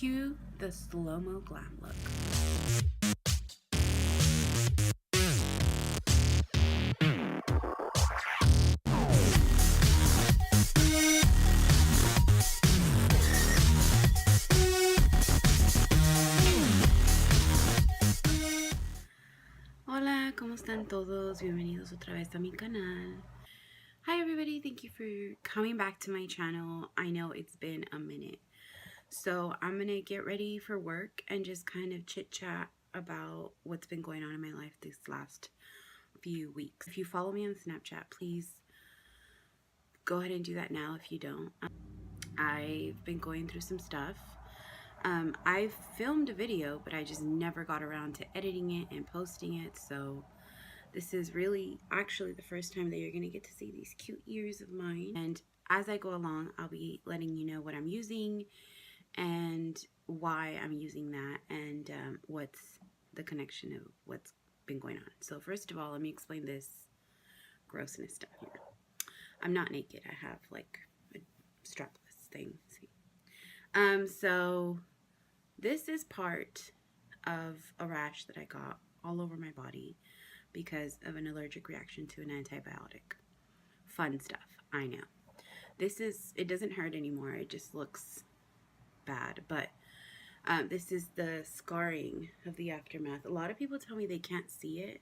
Cue the slow-mo glam look. Hola, ¿cómo están todos? Bienvenidos otra vez a mi canal. Hi everybody, thank you for coming back to my channel. I know it's been a minute. So I'm gonna get ready for work and just kind of chit chat about what's been going on in my life these last few weeks. If you follow me on Snapchat, please go ahead and do that now if you don't. I've been going through some stuff. I've filmed a video, but I just never got around to editing it and posting it, so this is really actually the first time that you're going to get to see these cute ears of mine. And as I go along, I'll be letting you know what I'm using and why I'm using that and what's the connection of what's been going on. So first of all, let me explain this grossness down here. I'm not naked. I have like a strapless thing. See? So this is part of a rash that I got all over my body because of an allergic reaction to an antibiotic. Fun stuff, I know. It doesn't hurt anymore, it just looks bad, but this is the scarring of the aftermath. A lot of people tell me they can't see it,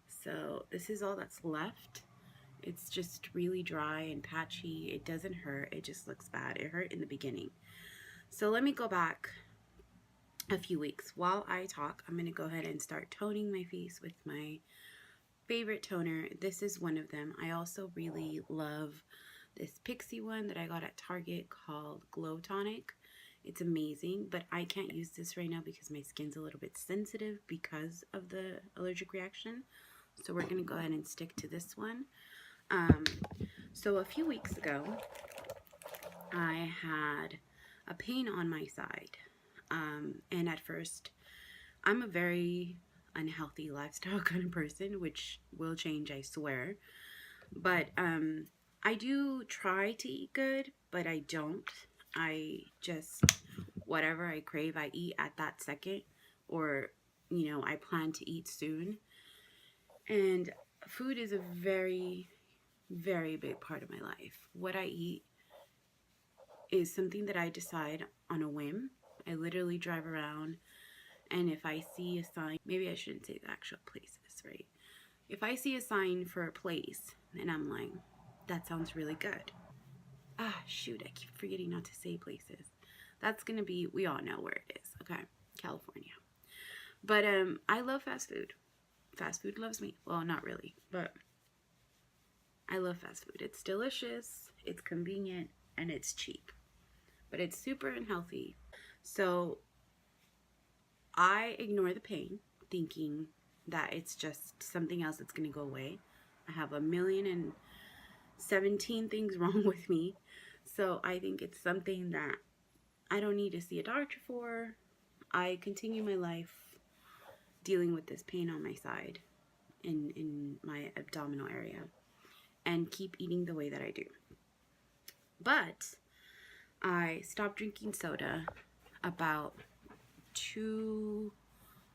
so this is all that's left. It's just really dry and patchy. It doesn't hurt, it just looks bad. It hurt in the beginning. So let me go back a few weeks. While I talk, I'm going to go ahead and start toning my face with my favorite toner. This is one of them. I also really love this Pixie one that I got at Target called Glow Tonic. It's amazing, but I can't use this right now because my skin's a little bit sensitive because of the allergic reaction. So we're going to go ahead and stick to this one. So a few weeks ago, I had a pain on my side. And at first, I'm a very unhealthy lifestyle kind of person, which will change, I swear. But I do try to eat good, but I don't. I just, whatever I crave, I eat at that second, or, you know, I plan to eat soon. And food is a very, very big part of my life. What I eat is something that I decide on a whim. I literally drive around, and if I see a sign, maybe I shouldn't say the actual places, right? If I see a sign for a place, and I'm like, that sounds really good. Ah, shoot, I keep forgetting not to say places. That's gonna be, we all know where it is, okay? California. But I love fast food. Fast food loves me. Well, not really, but I love fast food. It's delicious, it's convenient, and it's cheap. But it's super unhealthy. So I ignore the pain, thinking that it's just something else that's going to go away. I have 1,017 things wrong with me. So I think it's something that I don't need to see a doctor for. I continue my life dealing with this pain on my side, in my abdominal area, and keep eating the way that I do. But I stopped drinking soda about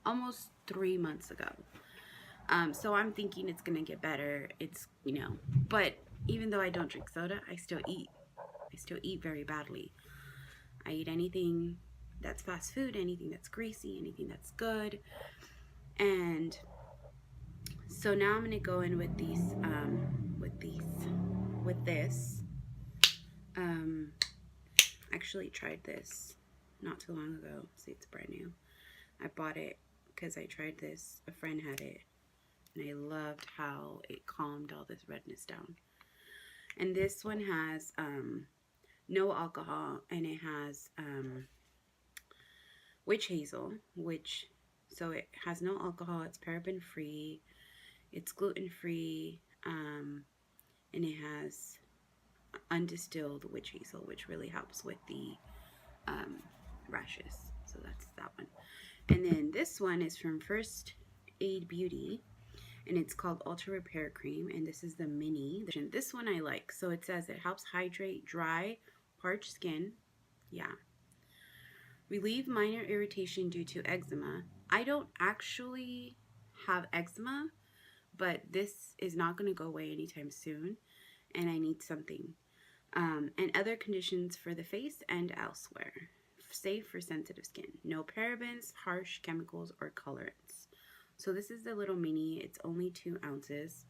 almost 3 months ago. So I'm thinking it's gonna get better. It's, you know, but even though I don't drink soda, I still eat. I still eat very badly. I eat anything that's fast food, anything that's greasy, anything that's good. And so now I'm gonna go in with these, with this. Actually tried this not too long ago. See, it's brand new. I bought it because I tried this. A friend had it, and I loved how it calmed all this redness down. And this one has no alcohol, and it has witch hazel, so it has no alcohol. It's paraben free. It's gluten free, and it has undistilled witch hazel, which really helps with the rashes. So that's that one. And then this one is from First Aid Beauty, and it's called Ultra Repair Cream, and this is the mini. This one I like. So it says it helps hydrate dry, parched skin. Yeah. Relieve minor irritation due to eczema. I don't actually have eczema, but this is not going to go away anytime soon, and I need something. And other conditions for the face and elsewhere. Safe for sensitive skin. No parabens, harsh chemicals, or colorants. So this is the little mini. It's only 2 ounces,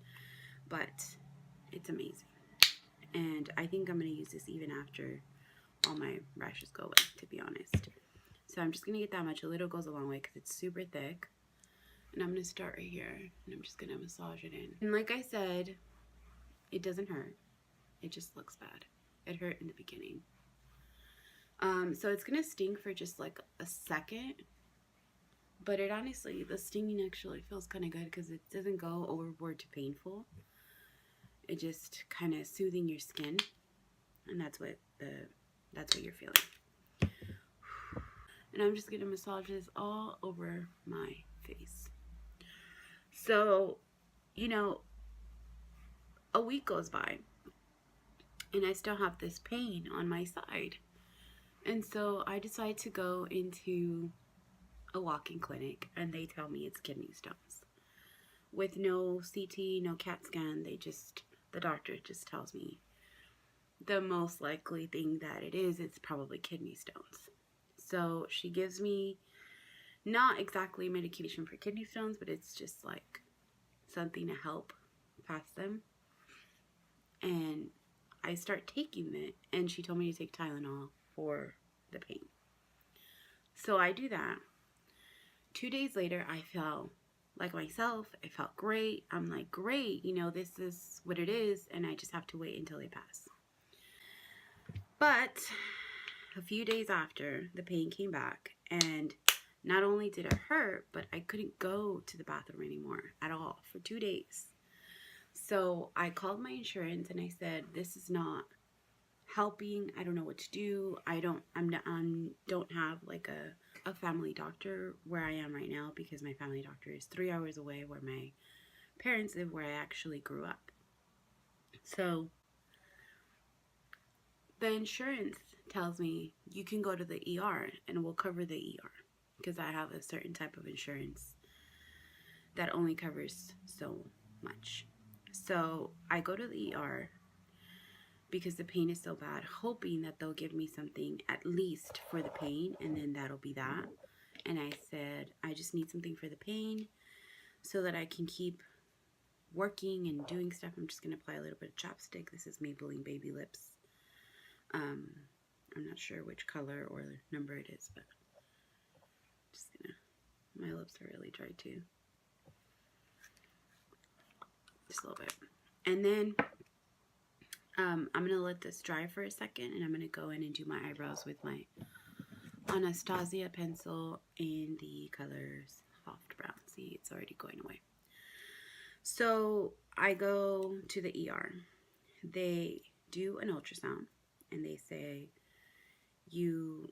but it's amazing. And I think I'm going to use this even after all my rashes go away, to be honest. So I'm just going to get that much. A little goes a long way because it's super thick. And I'm going to start right here. And I'm just going to massage it in. And like I said, it doesn't hurt. It just looks bad. It hurt in the beginning. So it's going to sting for just like a second. But it honestly, the stinging actually feels kind of good because it doesn't go overboard to painful. It just kind of soothing your skin. And that's what you're feeling. And I'm just going to massage this all over my face. So, you know, a week goes by and I still have this pain on my side. And so I decide to go into a walk-in clinic and they tell me it's kidney stones. With no CT, no CAT scan, the doctor just tells me the most likely thing that it is, it's probably kidney stones. So she gives me not exactly medication for kidney stones, but it's just like something to help pass them. And I start taking it, and she told me to take Tylenol for the pain. So I do that. 2 days later, I felt like myself. I felt great. I'm like, great, you know, this is what it is, and I just have to wait until they pass. But a few days after, the pain came back, and not only did it hurt, but I couldn't go to the bathroom anymore at all for 2 days. So I called my insurance and I said, this is not helping. I don't know what to do. I don't have like a family doctor where I am right now because my family doctor is 3 hours away where my parents live, where I actually grew up. So the insurance tells me you can go to the ER and we'll cover the ER because I have a certain type of insurance that only covers so much. So I go to the ER because the pain is so bad, hoping that they'll give me something at least for the pain, and then that'll be that. And I said, I just need something for the pain so that I can keep working and doing stuff. I'm just going to apply a little bit of chapstick. This is Maybelline Baby Lips. I'm not sure which color or number it is, but just gonna, my lips are really dry too. Just a little bit. And then I'm going to let this dry for a second, and I'm going to go in and do my eyebrows with my Anastasia pencil in the color Soft Brown. See, it's already going away. So I go to the ER. They do an ultrasound, and they say, you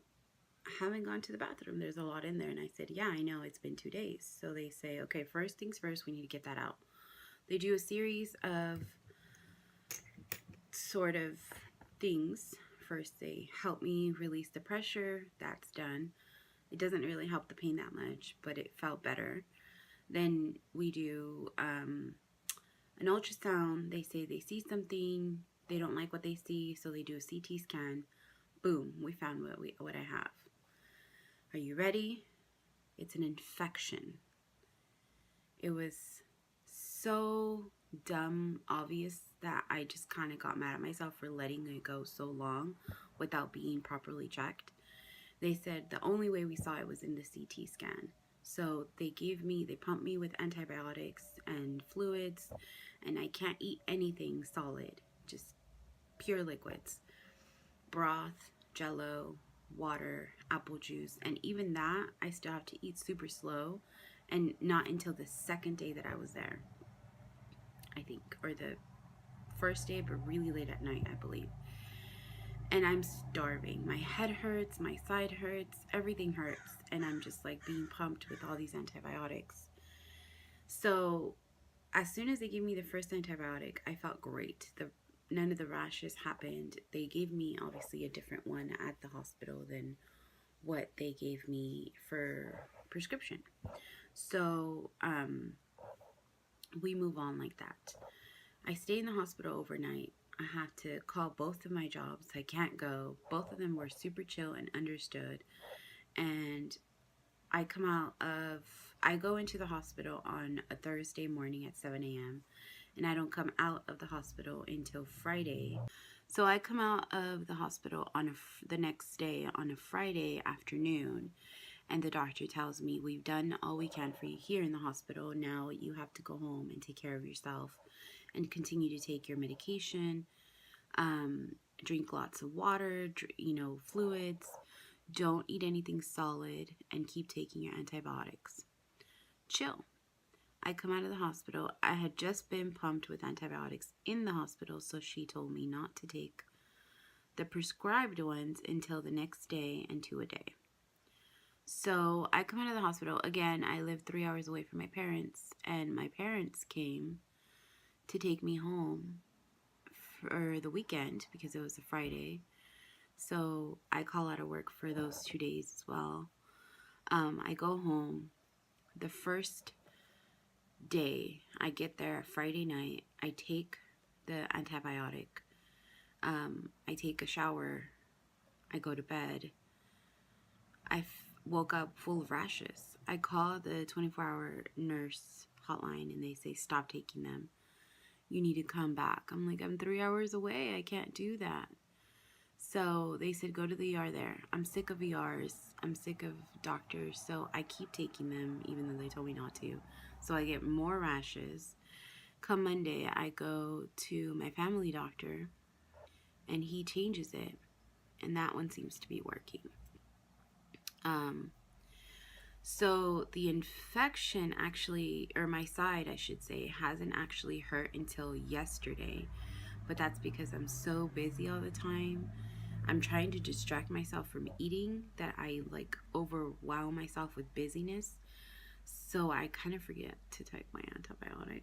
haven't gone to the bathroom. There's a lot in there. And I said, yeah, I know. It's been 2 days. So they say, okay, first things first, we need to get that out. They do a series of sort of things. First, they help me release the pressure. That's done. It doesn't really help the pain that much, but it felt better. Then we do an ultrasound. They say they see something. They don't like what they see, so they do a CT scan. Boom, we found what I have. Are you ready? It's an infection. It was so dumb obvious that I just kind of got mad at myself for letting it go so long without being properly checked. They said the only way we saw it was in the CT scan. So they pumped me with antibiotics and fluids, and I can't eat anything solid, just pure liquids. Broth, jello, water, apple juice, and even that I still have to eat super slow, and not until the second day that I was there, I think, or the first day, but really late at night, I believe. And I'm starving. My head hurts, my side hurts, everything hurts, and I'm just like being pumped with all these antibiotics. So as soon as they gave me the first antibiotic, I felt great. None of the rashes happened. They gave me obviously a different one at the hospital than what they gave me for prescription. So we move on like that. I stay in the hospital overnight. I have to call both of my jobs. I can't go. Both of them were super chill and understood. And I go into the hospital on a Thursday morning at 7 a.m. and I don't come out of the hospital until Friday. So I come out of the hospital on the next day on a Friday afternoon, and the doctor tells me, we've done all we can for you here in the hospital. Now you have to go home and take care of yourself and continue to take your medication, drink lots of water, fluids, don't eat anything solid, and keep taking your antibiotics. Chill. I come out of the hospital. I had just been pumped with antibiotics in the hospital, so she told me not to take the prescribed ones until the next day and 2 a day. So I come out of the hospital. Again, I live 3 hours away from my parents, and my parents came to take me home for the weekend because it was a Friday. So I call out of work for those 2 days as well. I go home. The first day I get there Friday night, I take the antibiotic. I take a shower. I go to bed. I woke up full of rashes. I call the 24-hour nurse hotline and they say, stop taking them. You need to come back. I'm like, I'm 3 hours away. I can't do that. So they said, go to the ER there. I'm sick of ERs. I'm sick of doctors. So I keep taking them even though they told me not to. So I get more rashes. Come Monday, I go to my family doctor and he changes it. And that one seems to be working. So the infection actually, or my side I should say, hasn't actually hurt until yesterday. But that's because I'm so busy all the time. I'm trying to distract myself from eating that I like overwhelm myself with busyness. So I kind of forget to take my antibiotic.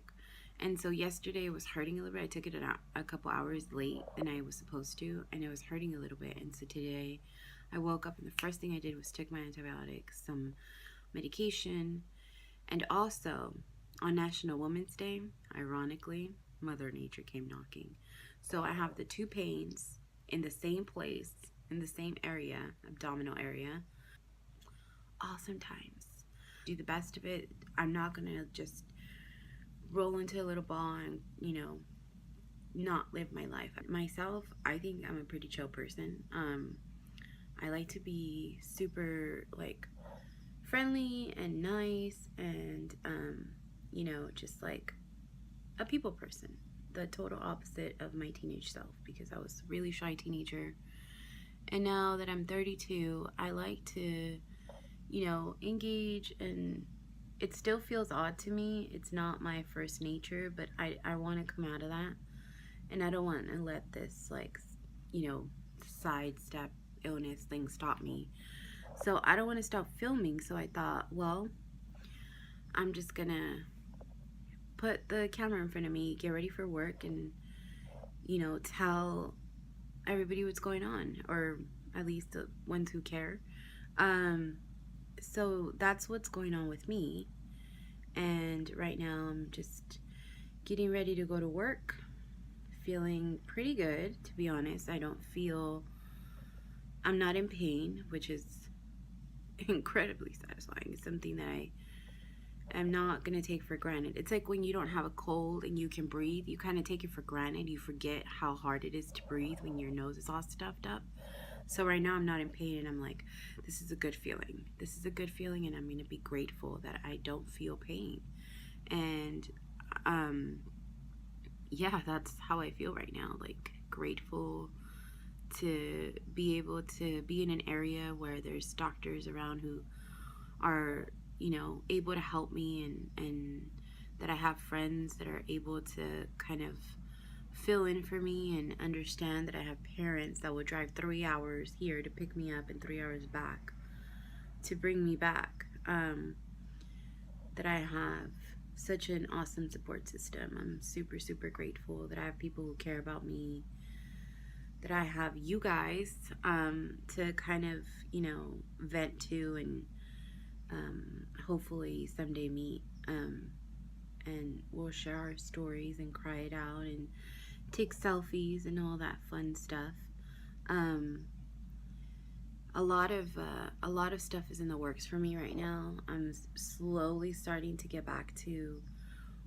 And so yesterday it was hurting a little bit. I took it a couple hours late than I was supposed to, and it was hurting a little bit. And so today I woke up and the first thing I did was take my antibiotics, some medication, and also on National Women's Day, ironically, Mother Nature came knocking. So I have the 2 pains in the same place, in the same area, abdominal area. Awesome times. Do the best of it. I'm not gonna just roll into a little ball and, not live my life. Myself, I think I'm a pretty chill person. I like to be super, like, friendly and nice and, just like a people person. The total opposite of my teenage self because I was a really shy teenager. And now that I'm 32, I like to, engage, and it still feels odd to me. It's not my first nature, but I want to come out of that. And I don't want to let this, like, sidestep illness thing stop me. So I don't want to stop filming. So I thought, well, I'm just going to put the camera in front of me, get ready for work, and, tell everybody what's going on, or at least the ones who care. So that's what's going on with me. And right now I'm just getting ready to go to work, feeling pretty good, to be honest. I'm not in pain, which is incredibly satisfying. It's something that I'm not gonna take for granted. It's like when you don't have a cold and you can breathe, you kind of take it for granted. You forget how hard it is to breathe when your nose is all stuffed up. So right now I'm not in pain, and I'm like, this is a good feeling. This is a good feeling, and I'm gonna be grateful that I don't feel pain. And yeah, that's how I feel right now. Like, grateful to be able to be in an area where there's doctors around who are, able to help me, and that I have friends that are able to kind of fill in for me, and understand that I have parents that would drive 3 hours here to pick me up and 3 hours back to bring me back. That I have such an awesome support system. I'm super, super grateful that I have people who care about me, that I have you guys to kind of, you know, vent to and hopefully someday meet. And we'll share our stories and cry it out and take selfies and all that fun stuff. A lot of stuff is in the works for me right now. I'm slowly starting to get back to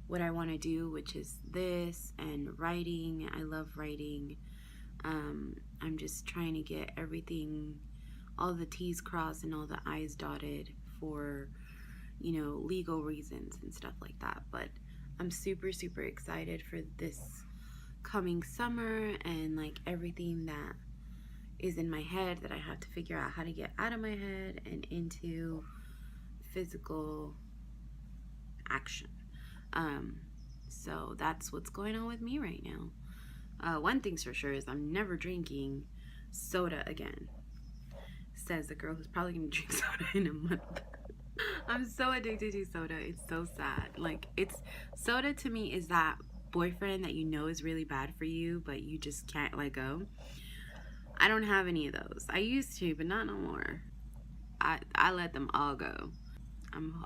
what I want to do, which is this and writing. I love writing. I'm just trying to get everything, all the T's crossed and all the I's dotted for, you know, legal reasons and stuff like that. But I'm super excited for this coming summer and like everything that is in my head that I have to figure out how to get out of my head and into physical action. So that's what's going on with me right now. One thing's for sure is I'm never drinking soda again, says the girl who's probably gonna drink soda in a month. I'm so addicted to soda. It's so sad. Like, it's soda to me is that boyfriend that you know is really bad for you, but you just can't let go. I don't have any of those. I used to, but not no more. I let them all go.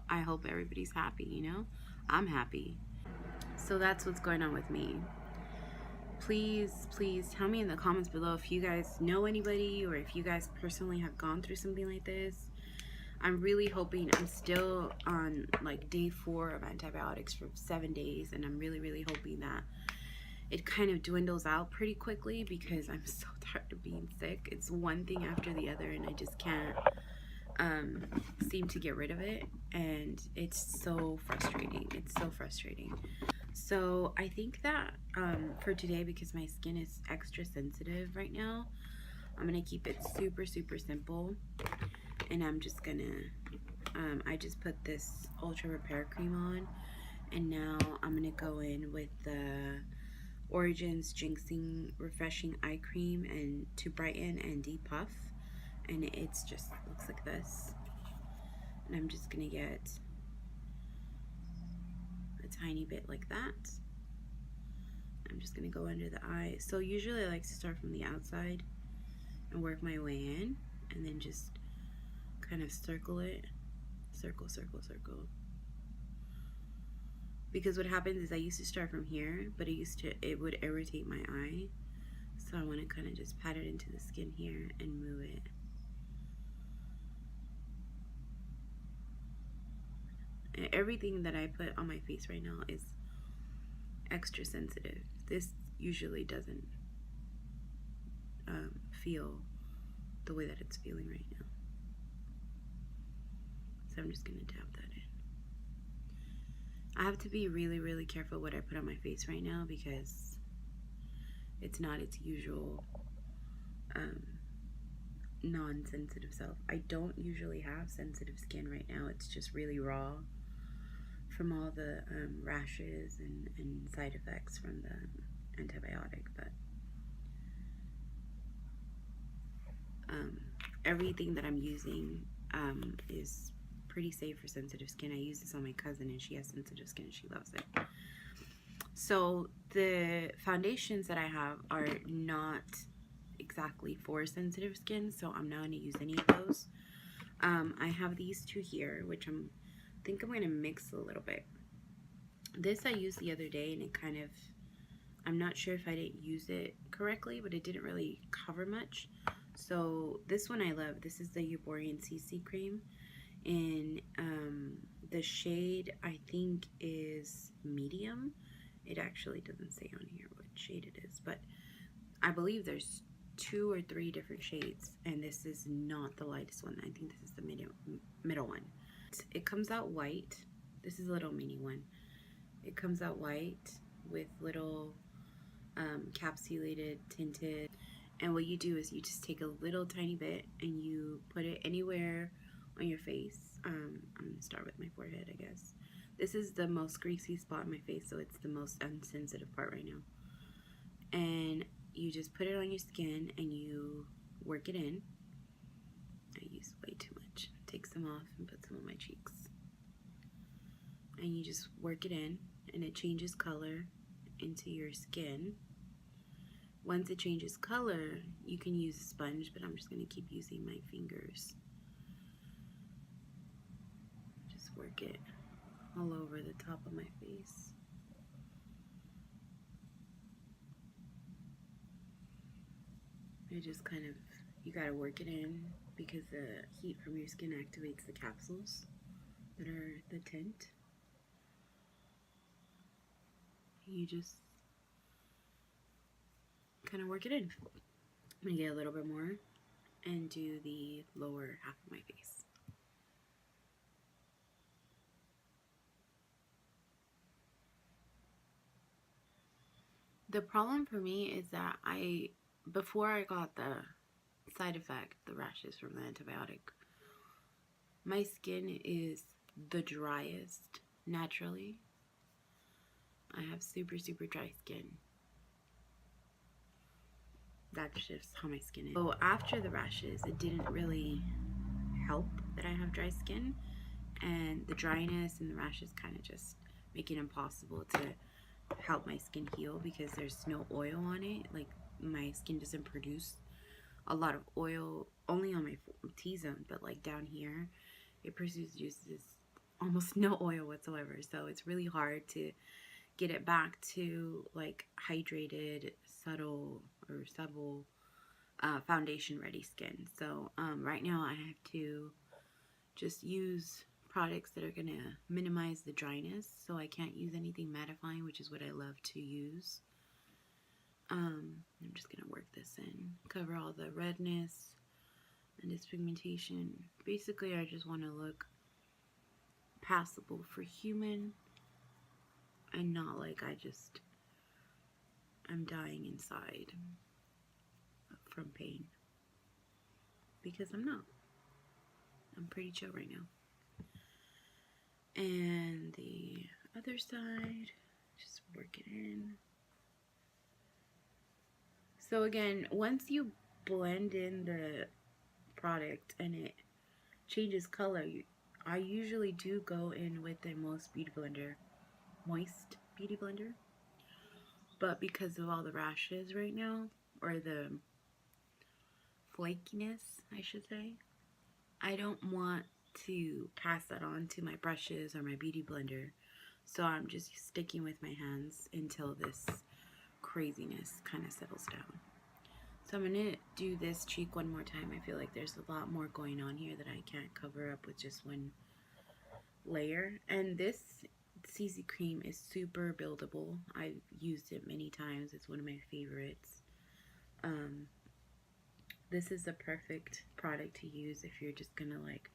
I hope everybody's happy, you know? I'm happy. So that's what's going on with me. Please tell me in the comments below if you guys know anybody or if you guys personally have gone through something like this. I'm really hoping. I'm still on like day 4 of antibiotics for 7 days, and I'm really hoping that it kind of dwindles out pretty quickly because I'm so tired of being sick. It's one thing after the other and I just can't seem to get rid of it, and it's so frustrating. It's so frustrating. So I think that for today, because my skin is extra sensitive right now, I'm gonna keep it super simple, and I'm just gonna I just put this Ultra Repair Cream on, and now I'm gonna go in with the Origins Ginseng Refreshing Eye Cream and to brighten and depuff, and it's just looks like this. And I'm just gonna get a tiny bit like that. I'm just gonna go under the eye. So usually I like to start from the outside and work my way in, and then just kind of circle it, circle. Because what happens is I used to start from here, but it would irritate my eye. So I want to kind of just pat it into the skin here and move it. And everything that I put on my face right now is extra sensitive. This usually doesn't feel the way that it's feeling right now. So I'm just going to dab that in. I have to be really careful what I put on my face right now because it's not its usual non-sensitive self. I don't usually have sensitive skin right now. It's just really raw from all the rashes and side effects from the antibiotic. But everything that I'm using is pretty safe for sensitive skin. I use this on my cousin and she has sensitive skin and she loves it. So the foundations that I have are not exactly for sensitive skin, so I'm not going to use any of those. I have these two here, which I think I'm going to mix a little bit. This I used the other day and it kind of, I'm not sure if I didn't use it correctly, but it didn't really cover much. So this one I love. This is the ERBORIAN CC cream. And the shade I think is medium. It actually doesn't say on here what shade it is, but I believe there's 2 or 3 different shades, and this is not the lightest one. I think this is the middle one. It comes out white. This is a little mini one. It comes out white with little capsulated tinted, and what you do is you just take a little tiny bit and you put it anywhere on your face. I'm gonna start with my forehead, I guess. This is the most greasy spot on my face, so it's the most unsensitive part right now. And you just put it on your skin and you work it in. I use way too much. Take some off and put some on my cheeks. And you just work it in, and it changes color into your skin. Once it changes color, you can use a sponge, but I'm just going to keep using my fingers. Just work it all over the top of my face. It just kind of, you gotta work it in because the heat from your skin activates the capsules that are the tint. You just kind of work it in. I'm gonna get a little bit more and do the lower half of my face. The problem for me is that before I got the side effect, the rashes from the antibiotic, my skin is the driest naturally. I have super dry skin. That's just how my skin is. So after the rashes, it didn't really help that I have dry skin, and the dryness and the rashes kind of just make it impossible to help my skin heal because there's no oil on it. Like, my skin doesn't produce a lot of oil, only on my T-zone, but like down here it produces almost no oil whatsoever. So it's really hard to get it back to like hydrated, subtle foundation ready skin. So right now I have to just use products that are gonna minimize the dryness. So I can't use anything mattifying, which is what I love to use. I'm just gonna work this in, cover all the redness and dyspigmentation. Basically, I just want to look passable for human and not like I'm dying inside from pain, because I'm not. I'm pretty chill right now. And the other side, just work it in. So again, once you blend in the product and it changes color, I usually do go in with the moist beauty blender, but because of all the rashes right now, or the flakiness I should say, I don't want to pass that on to my brushes or my beauty blender, so I'm just sticking with my hands until this craziness kind of settles down. So I'm going to do this cheek one more time. I feel like there's a lot more going on here that I can't cover up with just one layer. And this CC cream is super buildable. I've used it many times. It's one of my favorites. This is the perfect product to use if you're just going to like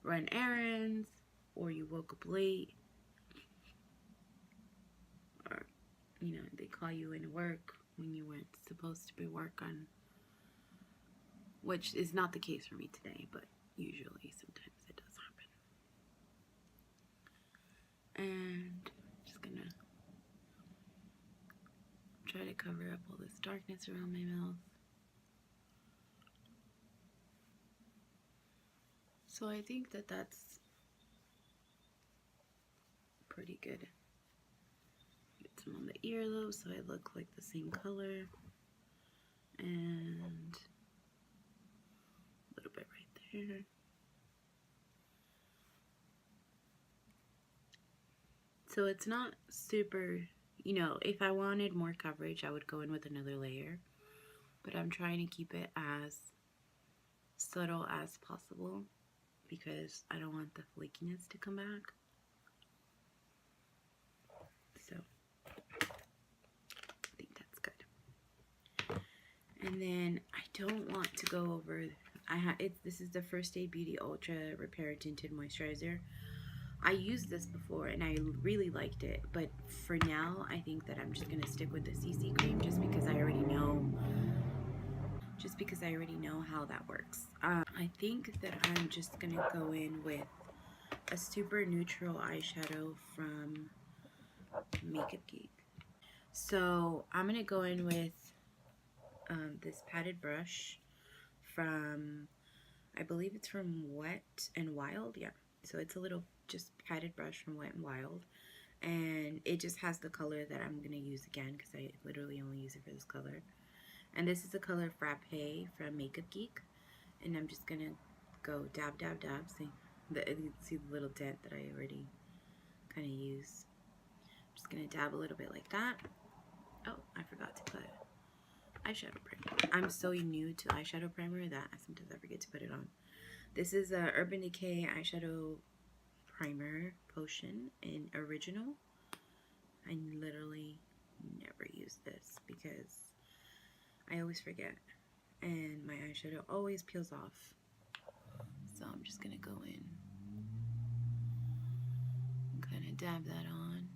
run errands, or you woke up late, or you know, they call you in work when you weren't supposed to be working, which is not the case for me today, but usually sometimes it does happen. And I'm just gonna try to cover up all this darkness around my mouth. So I think that that's pretty good. Get some on the earlobe so I look like the same color, and a little bit right there. So it's not super, you know, if I wanted more coverage I would go in with another layer, but I'm trying to keep it as subtle as possible because I don't want the flakiness to come back. So I think that's good. And then I don't want to go over, this is the First Aid Beauty Ultra Repair Tinted Moisturizer. I used this before and I really liked it, but for now I think that I'm just gonna stick with the CC cream just because I already know how that works. I think that I'm just gonna go in with a super neutral eyeshadow from GEEK. So I'm gonna go in with this padded brush from, I believe it's from Wet and Wild. Yeah, so it's a little just padded brush from Wet and Wild, and it just has the color that I'm gonna use again because I literally only use it for this color. And this is the color Frappe from Makeup Geek. And I'm just gonna go dab, dab, dab. See the little dent that I already kind of used. Just gonna dab a little bit like that. Oh, I forgot to put eyeshadow primer. I'm so new to eyeshadow primer that sometimes I forget to put it on. This is a Urban Decay eyeshadow primer potion in original. I literally never use this because I always forget and my eyeshadow always peels off. So I'm just gonna go in and kind of dab that on.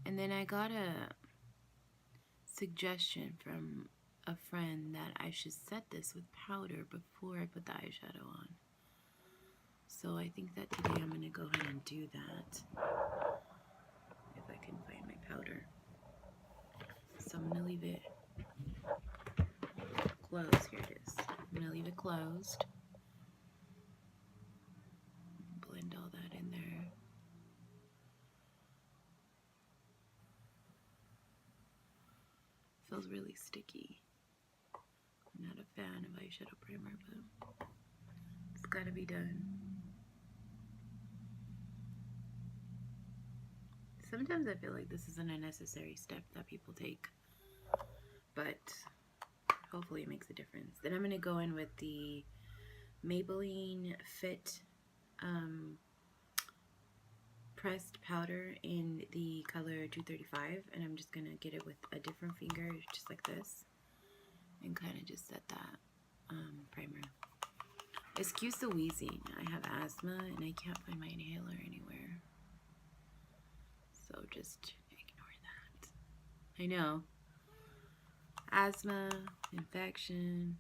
And then I got a suggestion from a friend that I should set this with powder before I put the eyeshadow on. So I think that today I'm going to go ahead and do that. If I can find my powder. So I'm going to leave it closed. Here it is. I'm going to leave it closed. Blend all that in there. Feels really sticky. I'm not a fan of eyeshadow primer, but it's gotta be done. Sometimes I feel like this is an unnecessary step that people take, but hopefully it makes a difference. Then I'm gonna go in with the Maybelline Fit pressed powder in the color 235, and I'm just gonna get it with a different finger, just like this, and kind of just set that primer. Excuse the wheezing. I have asthma and I can't find my inhaler anywhere, so just ignore that. I know, asthma, infection,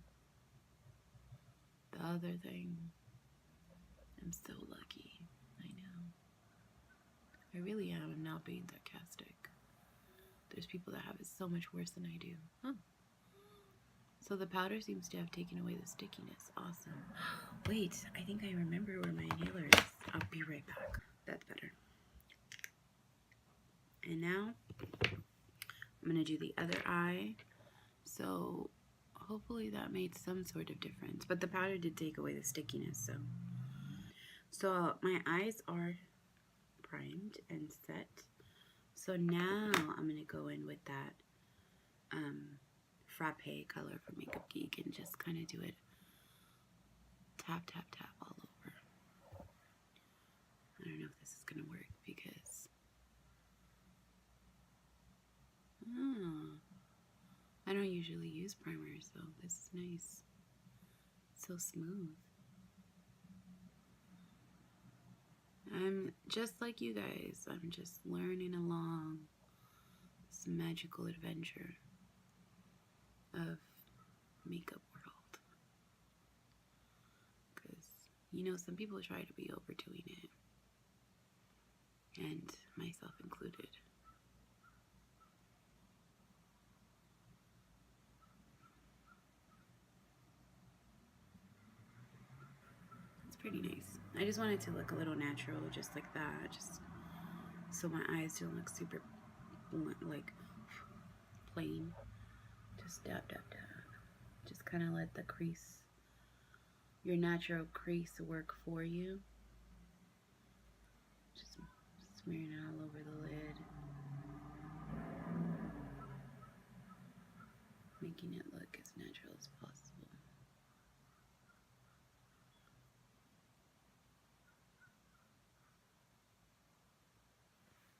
the other thing. I'm so lucky. I know. I really am. I'm not being sarcastic. There's people that have it so much worse than I do. Huh. So the powder seems to have taken away the stickiness. Awesome. Wait, I think I remember where my inhaler is. I'll be right back. That's better. And now I'm going to do the other eye. So hopefully that made some sort of difference. But the powder did take away the stickiness. So my eyes are primed and set. So now I'm going to go in with that Frappe color from Makeup Geek and just kind of do it tap, tap, tap all over. I don't know if this is going to work because I don't usually use primers, so this is nice. It's so smooth. I'm just like you guys. I'm just learning along this magical adventure of makeup world. Because, you know, some people try to be overdoing it. And myself included. It's pretty nice. I just want it to look a little natural, just like that. Just so my eyes don't look super, like, plain. Just dab, dab, dab. Just kind of let the crease, your natural crease, work for you. Just smearing it all over the lid. Making it look as natural as possible.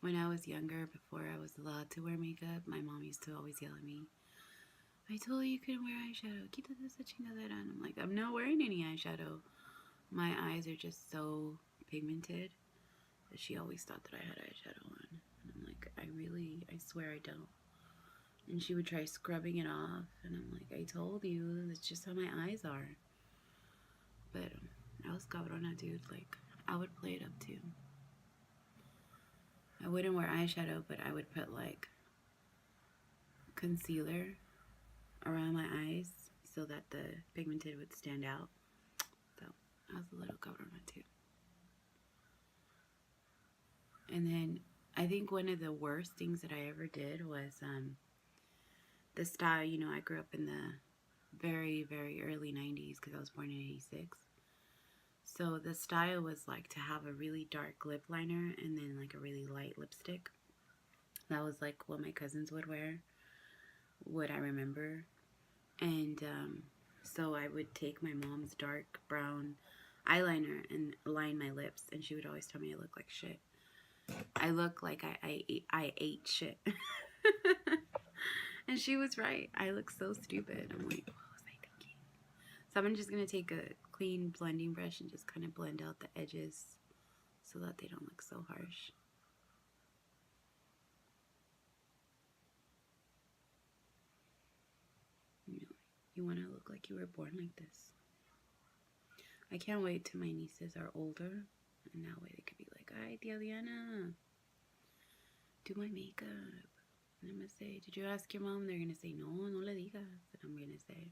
When I was younger, before I was allowed to wear makeup, my mom used to always yell at me, I told you couldn't wear eyeshadow. Quítate esa chingadera. And I'm like, I'm not wearing any eyeshadow. My eyes are just so pigmented that she always thought that I had eyeshadow on. And I'm like, I swear I don't. And she would try scrubbing it off. And I'm like, I told you, that's just how my eyes are. But I was cabrona, dude. Like, I would play it up too. I wouldn't wear eyeshadow, but I would put like concealer around my eyes so that the pigmented would stand out. So I was a little cabrona too. And then I think one of the worst things that I ever did was the style, you know, I grew up in the very, very early 90s because I was born in 86. So the style was like to have a really dark lip liner and then like a really light lipstick. That was like what my cousins would wear, what I remember. And so I would take my mom's dark brown eyeliner and line my lips, and she would always tell me I look like shit. I look like I ate shit. And she was right. I look so stupid. I'm like, what was I thinking? So I'm just going to take a clean blending brush and just kind of blend out the edges so that they don't look so harsh. You know, you want to look like you were born like this. I can't wait till my nieces are older, and that way they could be like, "Ay, Tia Diana, do my makeup." And I'm going to say, "Did you ask your mom?" They're going to say, "No, no le digas." And I'm going to say,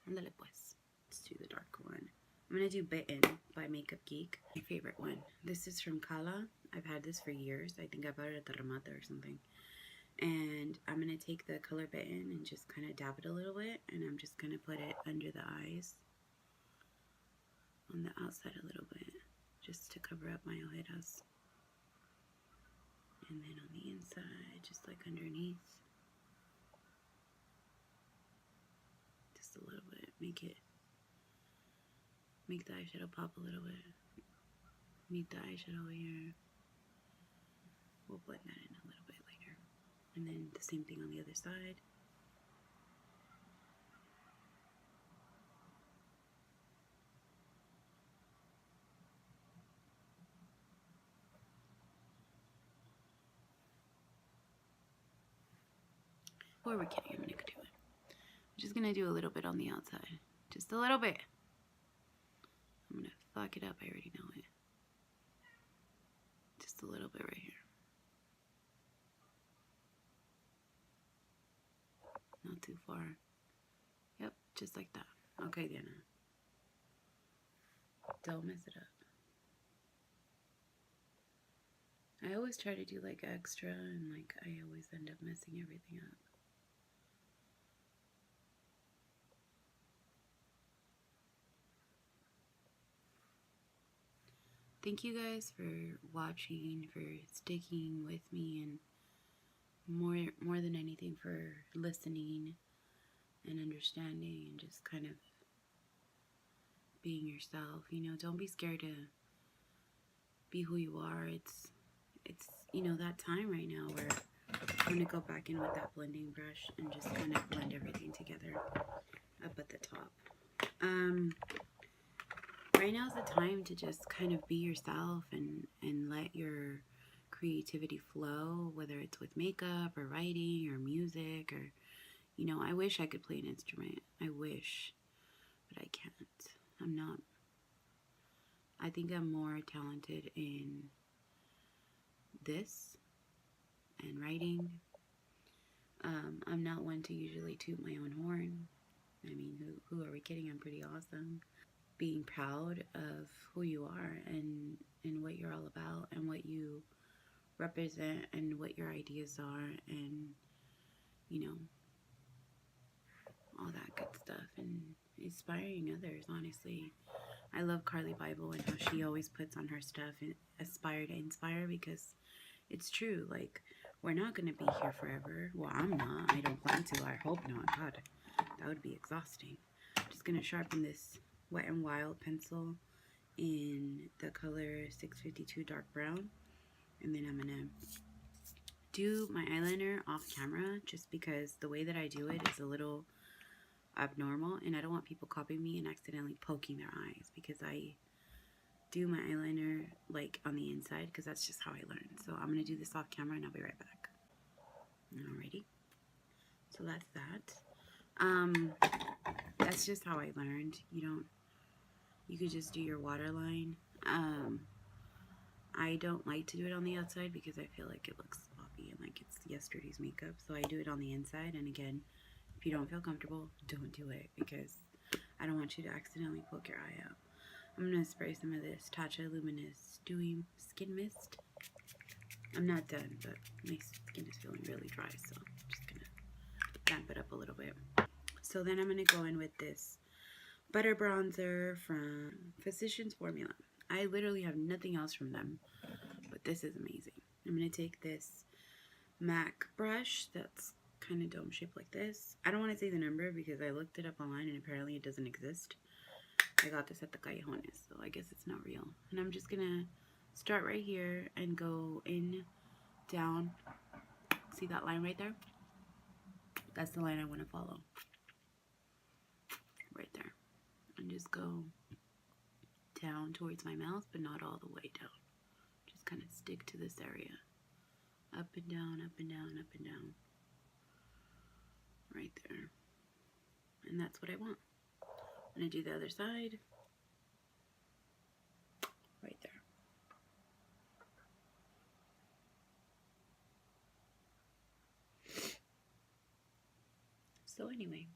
"Ándale pues." Let's do the dark one. I'm going to do Bitten by Makeup Geek. My favorite one. This is from Kala. I've had this for years. I think I bought it at the Ramada or something. And I'm going to take the color Bitten and just kind of dab it a little bit. And I'm just going to put it under the eyes. On the outside a little bit. Just to cover up my ojeras. And then on the inside, just like underneath. Just a little bit. Make the eyeshadow pop a little bit. Meet the eyeshadow here. We'll blend that in a little bit later. And then the same thing on the other side. Or we're kidding, I'm gonna do it. I'm just gonna do a little bit on the outside. Just a little bit. I'm gonna fuck it up, I already know it. Just a little bit right here. Not too far. Yep, just like that. Okay, Diana. Don't mess it up. I always try to do like extra, and like I always end up messing everything up. Thank you guys for watching, for sticking with me, and more than anything for listening and understanding and just kind of being yourself. You know, don't be scared to be who you are. It's you know, that time right now where I'm gonna go back in with that blending brush and just kind of blend everything together up at the top. Right now is the time to just kind of be yourself and let your creativity flow, whether it's with makeup or writing or music or, you know, I wish I could play an instrument. I wish, but I can't. I'm not. I think I'm more talented in this and writing. I'm not one to usually toot my own horn. I mean, who are we kidding? I'm pretty awesome. Being proud of who you are and what you're all about and what you represent and what your ideas are and, you know, all that good stuff and inspiring others, honestly. I love Carly Bible and how she always puts on her stuff and aspire to inspire, because it's true. Like, we're not going to be here forever. Well, I'm not. I don't plan to. I hope not. God, that would be exhausting. I'm just going to sharpen this Wet n Wild pencil in the color 652 dark brown, and then I'm gonna do my eyeliner off camera just because the way that I do it is a little abnormal, and I don't want people copying me and accidentally poking their eyes, because I do my eyeliner like on the inside because that's just how I learned. So I'm gonna do this off camera and I'll be right back. Alrighty, so that's that. That's just how I learned. You could just do your waterline. I don't like to do it on the outside because I feel like it looks sloppy and like it's yesterday's makeup. So I do it on the inside. And again, if you don't feel comfortable, don't do it, because I don't want you to accidentally poke your eye out. I'm going to spray some of this Tatcha Luminous Dewy Skin Mist. I'm not done, but my skin is feeling really dry, so I'm just going to amp it up a little bit. So then I'm going to go in with this butter bronzer from Physicians Formula. I literally have nothing else from them, but this is amazing. I'm going to take this MAC brush that's kind of dome shaped like this. I don't want to say the number because I looked it up online and apparently it doesn't exist. I got this at the Callejones, so I guess it's not real. And I'm just going to start right here and go in, down. See that line right there? That's the line I want to follow. Right there. And just go down towards my mouth, but not all the way down. Just kind of stick to this area. Up and down, up and down, up and down. Right there. And that's what I want. I'm going to do the other side. Right there. So anyway,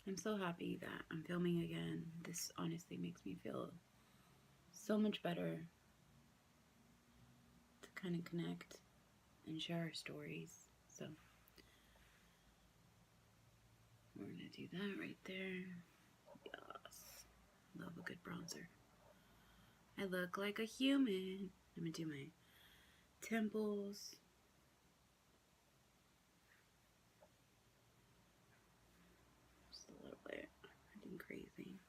I'm so happy that I'm filming again. This honestly makes me feel so much better to kind of connect and share our stories. So we're gonna do that right there. Yes, love a good bronzer. I look like a human. I'm gonna do my temples. Just a little bit, nothing crazy.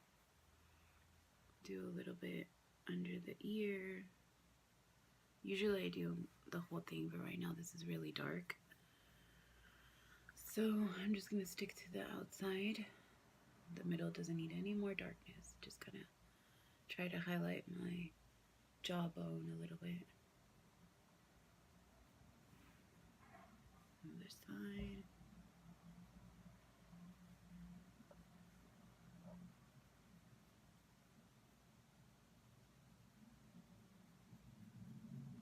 Do a little bit under the ear. Usually I do the whole thing, but right now this is really dark. So I'm just gonna stick to the outside. The middle doesn't need any more darkness. Just gonna try to highlight my jawbone a little bit. Other side.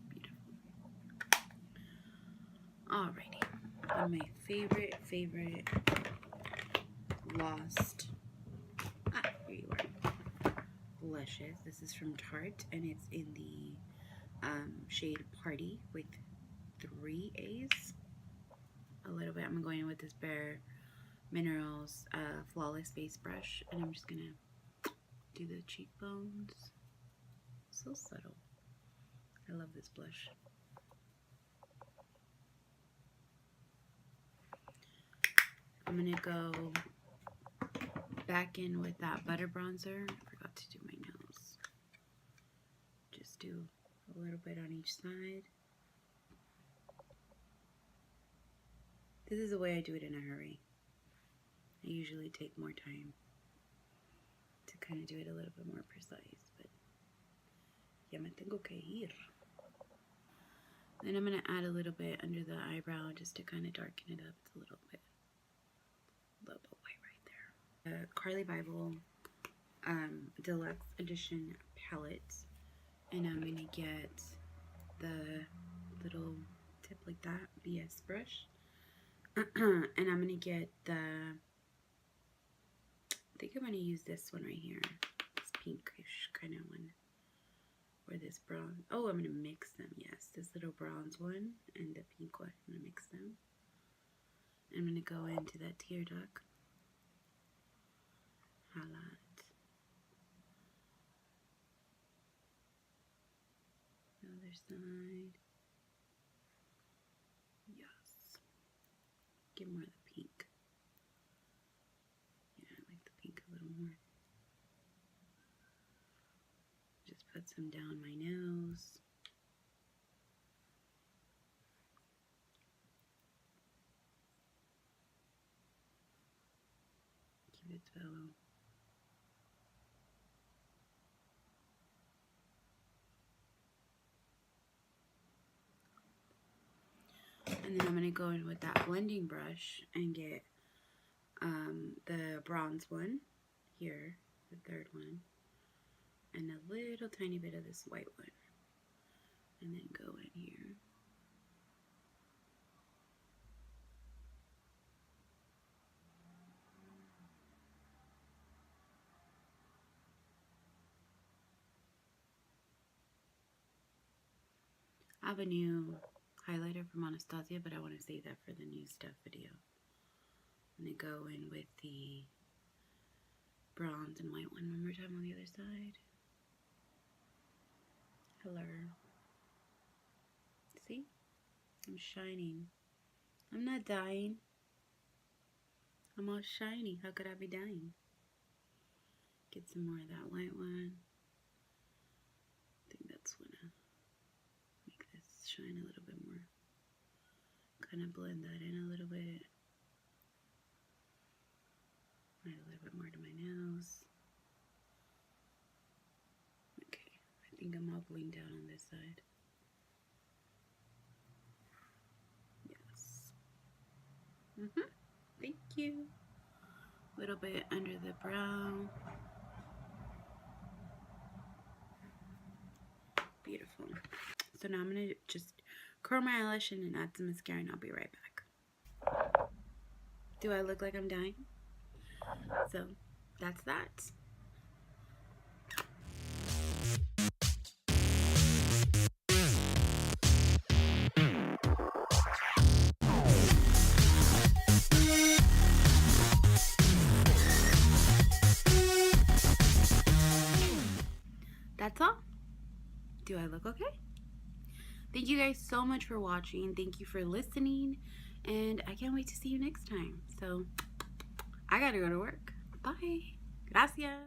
Beautiful. Alrighty. One of my favorite lost. Here you are. Blushes. This is from Tarte, and it's in the shade Party with 3 A's. A little bit. I'm going in with this Bare Minerals Flawless Face Brush, and I'm just gonna do the cheekbones. So subtle. I love this blush. I'm gonna go back in with that butter bronzer. I forgot to do my nose. Just do a little bit on each side. This is the way I do it in a hurry. I usually take more time to kind of do it a little bit more precise, but ya me tengo que ir. Then I'm going to add a little bit under the eyebrow just to kind of darken it up. It's a little bit white right there. Carly Bible Deluxe Edition palette, and I'm going to get the little tip like that BS brush, and I'm going to get the, I think I'm going to use this one right here, this pinkish kind of one. Or this bronze. Oh, I'm going to mix them. Yes, this little bronze one and the pink one. I'm going to mix them. I'm going to go into that tear duct. Highlight. The other side. Yes. Get more of the pink. Yeah, I like the pink a little more. Just put some down my nose. Cupid's bow. And then I'm going to go in with that blending brush and get the bronze one here, the third one, and a little tiny bit of this white one, and then go in here. I have a new highlighter from Anastasia, but I want to save that for the new stuff video. I'm going to go in with the bronze and white one more time on the other side. Hello. See? I'm shining. I'm not dying. I'm all shiny. How could I be dying? Get some more of that white one. I think that's gonna make this shine a little bit more. Kind of blend that in a little bit. Add a little bit more to my nose. Okay, I think I'm mobbling down on this side. Yes. Thank you. A little bit under the brow. Beautiful. So now I'm going to just curl my eyelash in and add some mascara, and I'll be right back. Do I look like I'm dying? So that's that. That's all. Do I look okay? Thank you guys so much for watching. Thank you for listening. And I can't wait to see you next time. So I gotta go to work. Bye. Gracias.